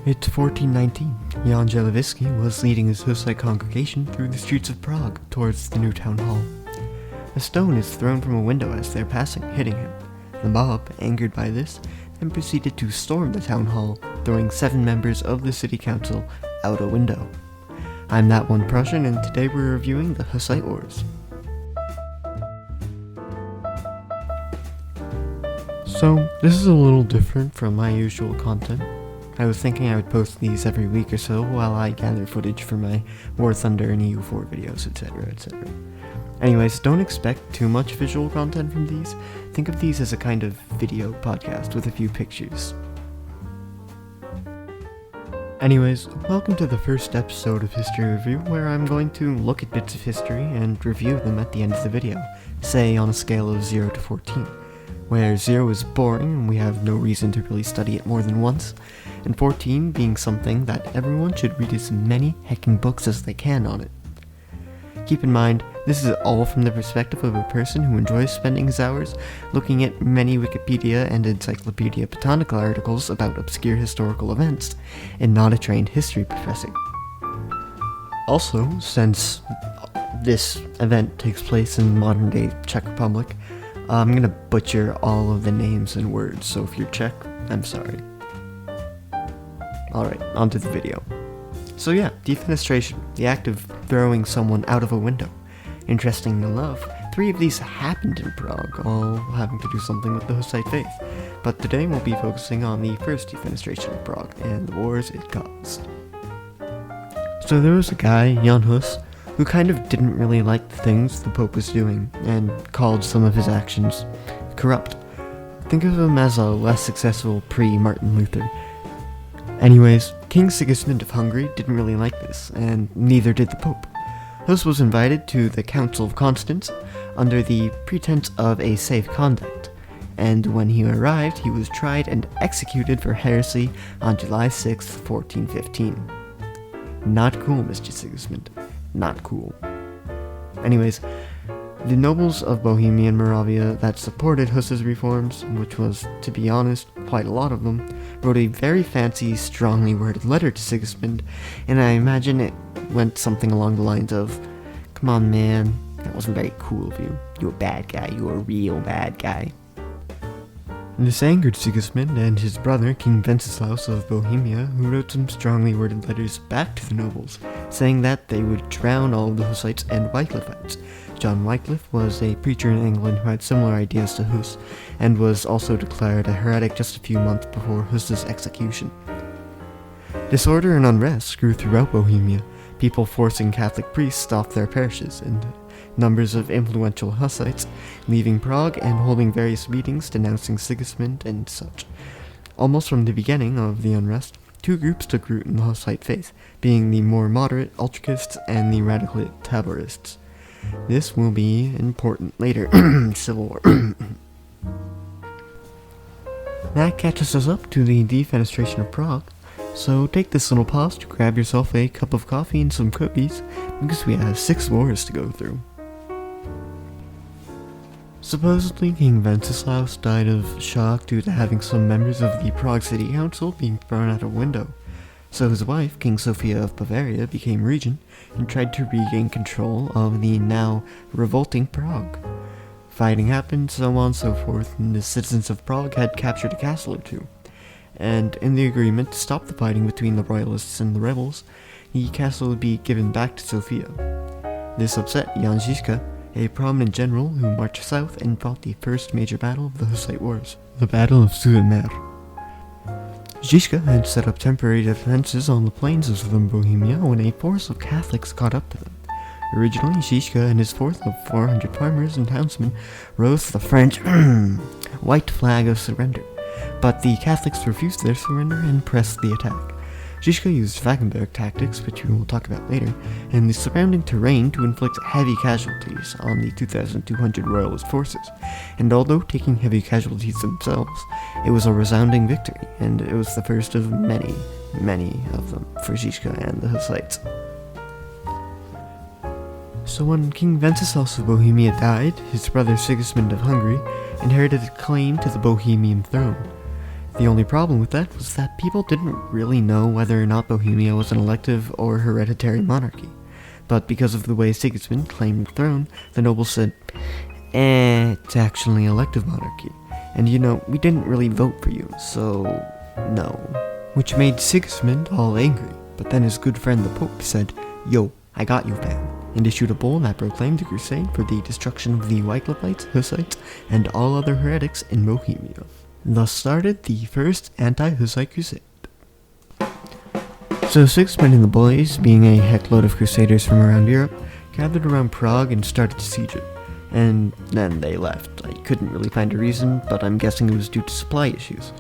It's 1419. Jan Jelevsky was leading his Hussite congregation through the streets of Prague towards the new town hall. A stone is thrown from a window as they're passing, hitting him. The mob, angered by this, then proceeded to storm the town hall, throwing 7 members of the city council out a window. I'm that one Prussian, and today we're reviewing the Hussite Wars. So, this is a little different from my usual content. I was thinking I would post these every week or so while I gather footage for my War Thunder and EU4 videos, etc, etc. Anyways, don't expect too much visual content from these. Think of these as a kind of video podcast with a few pictures. Anyways, welcome to the first episode of History Review, where I'm going to look at bits of history and review them at the end of the video, say on a scale of 0 to 14. Where 0 is boring and we have no reason to really study it more than once, and 14 being something that everyone should read as many hecking books as they can on it. Keep in mind, this is all from the perspective of a person who enjoys spending his hours looking at many Wikipedia and Encyclopedia Britannica articles about obscure historical events, and not a trained history professor. Also, since this event takes place in modern-day Czech Republic, I'm gonna butcher all of the names and words, so if you're Czech, I'm sorry. Alright, onto the video. So yeah, defenestration, the act of throwing someone out of a window. Interesting enough, 3 of these happened in Prague, all having to do something with the Hussite faith. But today we'll be focusing on the first defenestration of Prague, and the wars it caused. So there was a guy, Jan Hus, who kind of didn't really like the things the Pope was doing, and called some of his actions corrupt. Think of him as a less successful pre-Martin Luther. Anyways, King Sigismund of Hungary didn't really like this, and neither did the Pope. Hus was invited to the Council of Constance under the pretense of a safe conduct, and when he arrived, he was tried and executed for heresy on July 6, 1415. Not cool, Mr. Sigismund. Not cool. Anyways, the nobles of Bohemia and Moravia that supported Hus's reforms, which was, to be honest, quite a lot of them, wrote a very fancy, strongly worded letter to Sigismund, and I imagine it went something along the lines of, "Come on, man, that wasn't very cool of you. You're a bad guy. You're a real bad guy." This angered Sigismund and his brother, King Wenceslaus of Bohemia, who wrote some strongly worded letters back to the nobles, saying that they would drown all of the Hussites and Wycliffites. John Wycliffe was a preacher in England who had similar ideas to Hus, and was also declared a heretic just a few months before Hus's execution. Disorder and unrest grew throughout Bohemia, people forcing Catholic priests off their parishes, and numbers of influential Hussites leaving Prague and holding various meetings denouncing Sigismund and such. Almost from the beginning of the unrest, 2 groups took root in the Hussite faith, being the more moderate Utraquists and the radical Taborists. This will be important later. Civil War. That catches us up to the defenestration of Prague, so take this little pause to grab yourself a cup of coffee and some cookies, because we have 6 wars to go through. Supposedly, King Wenceslaus died of shock due to having some members of the Prague City Council being thrown out a window. So his wife, King Sophia of Bavaria, became regent and tried to regain control of the now revolting Prague. Fighting happened, so on and so forth, and the citizens of Prague had captured a castle or 2. And in the agreement to stop the fighting between the royalists and the rebels, the castle would be given back to Sophia. This upset Jan Žižka, a prominent general who marched south and fought the first major battle of the Hussite Wars, the Battle of Sudemer. Žižka had set up temporary defenses on the plains of southern Bohemia when a force of Catholics caught up to them. Originally, Žižka and his force of 400 farmers and townsmen rose the French white flag of surrender, but the Catholics refused their surrender and pressed the attack. Žižka used Wagenburg tactics, which we will talk about later, and the surrounding terrain to inflict heavy casualties on the 2,200 royalist forces, and although taking heavy casualties themselves, it was a resounding victory, and it was the first of many, many of them for Žižka and the Hussites. So when King Wenceslaus of Bohemia died, his brother Sigismund of Hungary inherited a claim to the Bohemian throne. The only problem with that was that people didn't really know whether or not Bohemia was an elective or hereditary monarchy. But because of the way Sigismund claimed the throne, the nobles said, it's actually elective monarchy. And we didn't really vote for you, so no. Which made Sigismund all angry, but then his good friend the Pope said, yo, I got you, fam, and issued a bull that proclaimed a crusade for the destruction of the Wyclifites, Hussites, and all other heretics in Bohemia. Thus started the first anti-Hussite crusade. So Sigismund and the boys, being a heckload of crusaders from around Europe, gathered around Prague and started to siege it. And then they left. I couldn't really find a reason, but I'm guessing it was due to supply issues.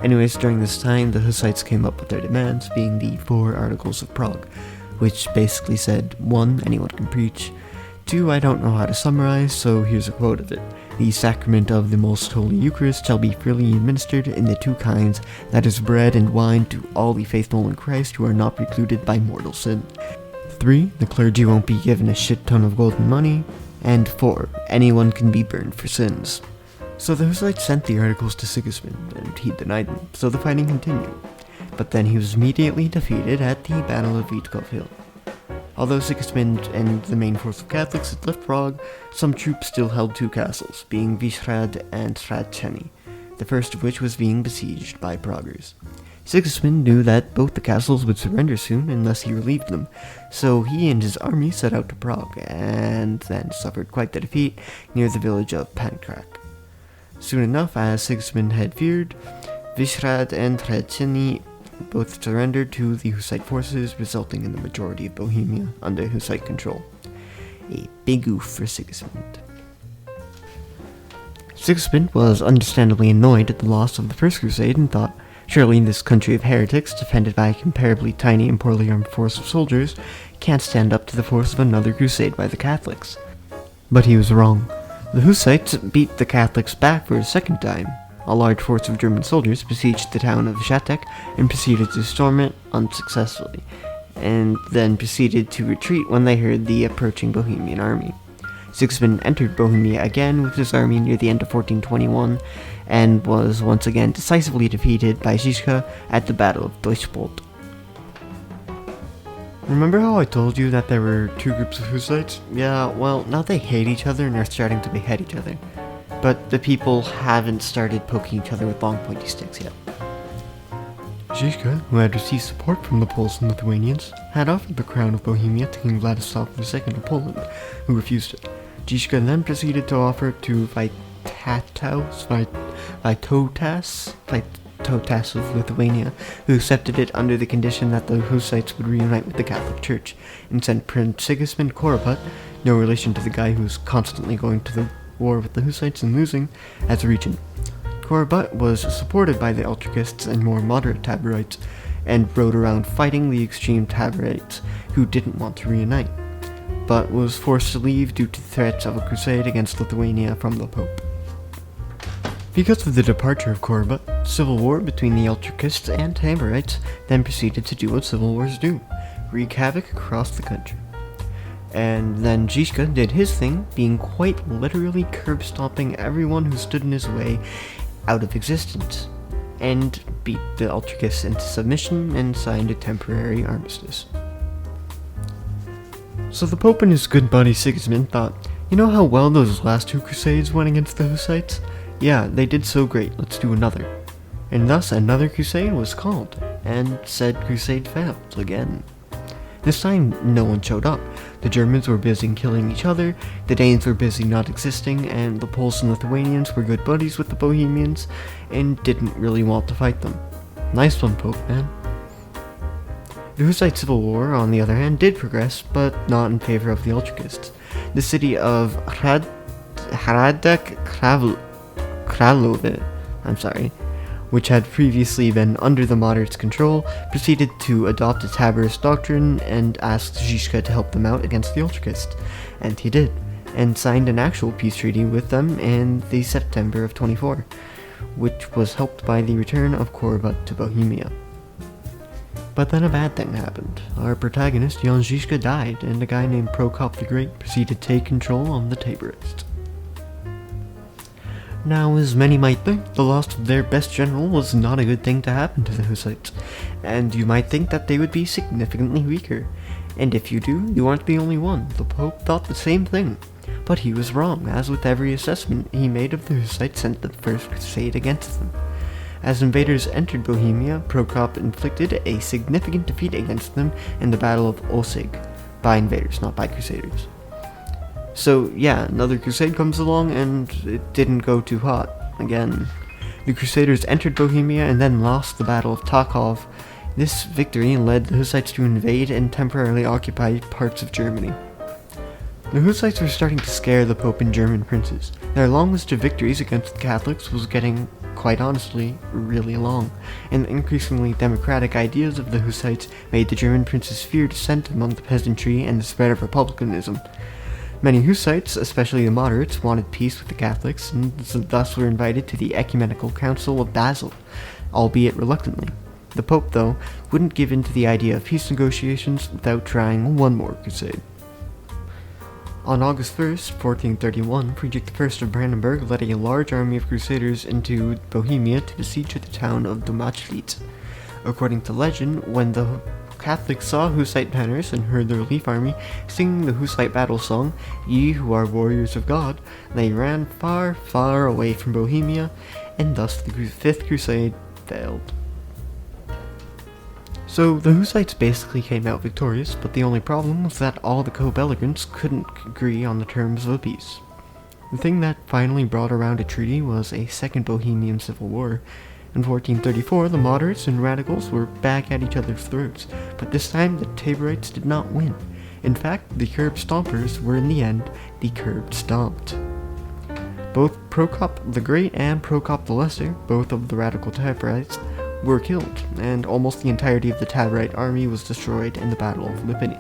Anyways, during this time, the Hussites came up with their demands, being the 4 Articles of Prague, which basically said, 1, anyone can preach, 2, I don't know how to summarize, so here's a quote of it. The sacrament of the Most Holy Eucharist shall be freely administered in the 2 kinds, that is bread and wine, to all the faithful in Christ who are not precluded by mortal sin. 3, the clergy won't be given a shit ton of golden money. And 4, anyone can be burned for sins. So the Hussites sent the articles to Sigismund, and he denied them, so the fighting continued. But then he was immediately defeated at the Battle of Witkov Hill. Although Sigismund and the main force of Catholics had left Prague, some troops still held 2 castles, being Vyšehrad and Hradčany, the first of which was being besieged by Praguers. Sigismund knew that both the castles would surrender soon unless he relieved them, so he and his army set out to Prague, and then suffered quite the defeat near the village of Pankrak. Soon enough, as Sigismund had feared, Vyšehrad and Hradčany both surrendered to the Hussite forces, resulting in the majority of Bohemia under Hussite control. A big oof for Sigismund. Sigismund was understandably annoyed at the loss of the First Crusade and thought, surely this country of heretics, defended by a comparably tiny and poorly armed force of soldiers, can't stand up to the force of another crusade by the Catholics. But he was wrong. The Hussites beat the Catholics back for a second time. A large force of German soldiers besieged the town of Žatec and proceeded to storm it unsuccessfully, and then proceeded to retreat when they heard the approaching Bohemian army. Sigismund entered Bohemia again with his army near the end of 1421, and was once again decisively defeated by Žižka at the Battle of Deutschpolt. Remember how I told you that there were 2 groups of Hussites? Yeah, well, now they hate each other and are starting to behead each other. But the people haven't started poking each other with long pointy sticks yet. Žižka, who had received support from the Poles and Lithuanians, had offered the crown of Bohemia to King Vladislav II of Poland, who refused it. Žižka then proceeded to offer it to Vytautas of Lithuania, who accepted it under the condition that the Hussites would reunite with the Catholic Church, and sent Prince Sigismund Korobut, no relation to the guy who's constantly going to the war with the Hussites and losing, as regent. Korobut was supported by the Utraquists and more moderate Taborites, and rode around fighting the extreme Taborites who didn't want to reunite, but was forced to leave due to threats of a crusade against Lithuania from the Pope. Because of the departure of Korobut, civil war between the Utraquists and Taborites then proceeded to do what civil wars do, wreak havoc across the country. And then Žižka did his thing, being quite literally curb-stomping everyone who stood in his way out of existence, and beat the Utraquists into submission and signed a temporary armistice. So the Pope and his good buddy Sigismund thought, you know how well those last 2 crusades went against the Hussites? Yeah, they did so great, let's do another. And thus another crusade was called, and said crusade failed again. This time, no one showed up. The Germans were busy killing each other, the Danes were busy not existing, and the Poles and Lithuanians were good buddies with the Bohemians, and didn't really want to fight them. Nice one, Pope, man. The Hussite Civil War, on the other hand, did progress, but not in favor of the Utraquists. The city of Hradec Králové, which had previously been under the moderates' control, proceeded to adopt a Taborist doctrine and asked Žižka to help them out against the Utraquists, and he did, and signed an actual peace treaty with them in the September of 24, which was helped by the return of Korobut to Bohemia. But then a bad thing happened. Our protagonist, Jan Žižka, died, and a guy named Prokop the Great proceeded to take control on the Taborists. Now, as many might think, the loss of their best general was not a good thing to happen to the Hussites, and you might think that they would be significantly weaker. And if you do, you aren't the only one. The Pope thought the same thing. But he was wrong, as with every assessment he made of the Hussites sent the First Crusade against them. As invaders entered Bohemia, Prokop inflicted a significant defeat against them in the Battle of Osig, by invaders, not by crusaders. So yeah, another crusade comes along and it didn't go too hot. Again, the crusaders entered Bohemia and then lost the Battle of Takov. This victory led the Hussites to invade and temporarily occupy parts of Germany. The Hussites were starting to scare the Pope and German princes. Their long list of victories against the Catholics was getting, quite honestly, really long, and the increasingly democratic ideas of the Hussites made the German princes fear dissent among the peasantry and the spread of republicanism. Many Hussites, especially the moderates, wanted peace with the Catholics, and thus were invited to the Ecumenical Council of Basel, albeit reluctantly. The Pope, though, wouldn't give in to the idea of peace negotiations without trying one more crusade. On August 1st, 1431, Friedrich I of Brandenburg led a large army of crusaders into Bohemia to besiege the town of Domažlice. According to legend, when the Catholics saw Hussite banners and heard the relief army singing the Hussite battle song, "Ye who are warriors of God," they ran far, far away from Bohemia, and thus the Fifth Crusade failed. So the Hussites basically came out victorious, but the only problem was that all the co-belligerents couldn't agree on the terms of a peace. The thing that finally brought around a treaty was a second Bohemian civil war. In 1434, the moderates and radicals were back at each other's throats, but this time the Taborites did not win. In fact, the curb stompers were in the end the curb stomped. Both Prokop the Great and Prokop the Lesser, both of the radical Taborites, were killed, and almost the entirety of the Taborite army was destroyed in the Battle of Lipany.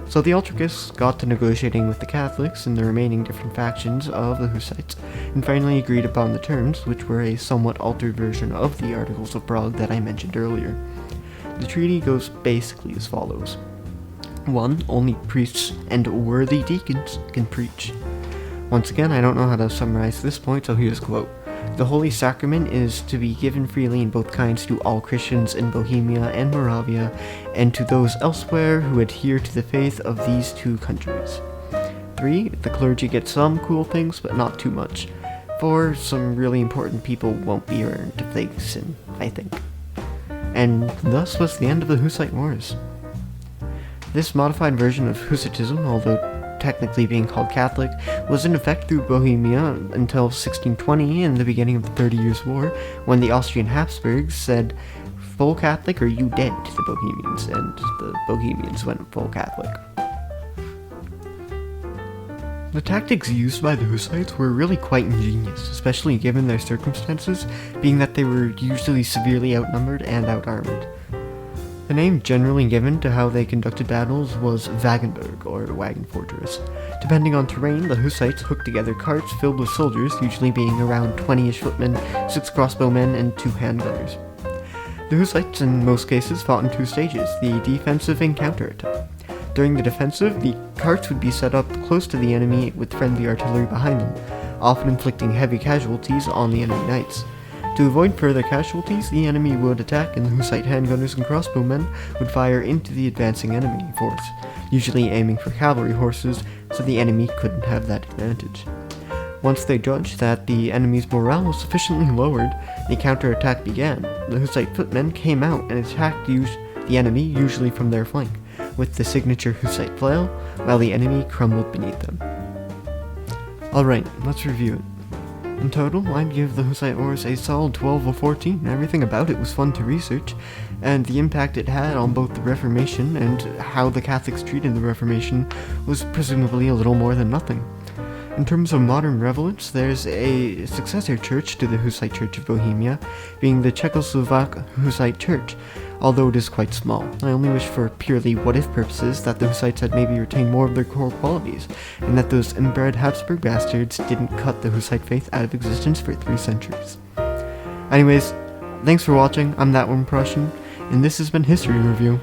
So the Utraquists got to negotiating with the Catholics and the remaining different factions of the Hussites, and finally agreed upon the terms, which were a somewhat altered version of the Articles of Prague that I mentioned earlier. The treaty goes basically as follows. 1. Only priests and worthy deacons can preach. Once again, I don't know how to summarize this point, so here's a quote. The Holy Sacrament is to be given freely in both kinds to all Christians in Bohemia and Moravia, and to those elsewhere who adhere to the faith of these two countries. 3. The clergy get some cool things, but not too much. 4. Some really important people won't be earned if they sin, I think. And thus was the end of the Hussite Wars. This modified version of Hussitism, although technically being called Catholic, was in effect through Bohemia until 1620 and the beginning of the 30 Years' War, when the Austrian Habsburgs said, "Full Catholic or you dead" to the Bohemians, and the Bohemians went full Catholic. The tactics used by the Hussites were really quite ingenious, especially given their circumstances, being that they were usually severely outnumbered and outarmored. The name generally given to how they conducted battles was Wagenburg, or Wagon Fortress. Depending on terrain, the Hussites hooked together carts filled with soldiers, usually being around 20-ish footmen, 6 crossbowmen, and 2 handgunners. The Hussites, in most cases, fought in 2 stages, the defensive and counterattack. During the defensive, the carts would be set up close to the enemy with friendly artillery behind them, often inflicting heavy casualties on the enemy knights. To avoid further casualties, the enemy would attack, and the Hussite handgunners and crossbowmen would fire into the advancing enemy force, usually aiming for cavalry horses, so the enemy couldn't have that advantage. Once they judged that the enemy's morale was sufficiently lowered, the counterattack began. The Hussite footmen came out and attacked the enemy, usually from their flank, with the signature Hussite flail, while the enemy crumbled beneath them. Alright, let's review it. In total, I'd give the Hussite Wars a solid 12 of 14. Everything about it was fun to research, and the impact it had on both the Reformation and how the Catholics treated the Reformation was presumably a little more than nothing. In terms of modern relevance, there's a successor church to the Hussite Church of Bohemia, being the Czechoslovak Hussite Church, although it is quite small. I only wish for purely what-if purposes that the Hussites had maybe retained more of their core qualities, and that those inbred Habsburg bastards didn't cut the Hussite faith out of existence for 3 centuries. Anyways, thanks for watching. I'm That One Prussian, and this has been History Review.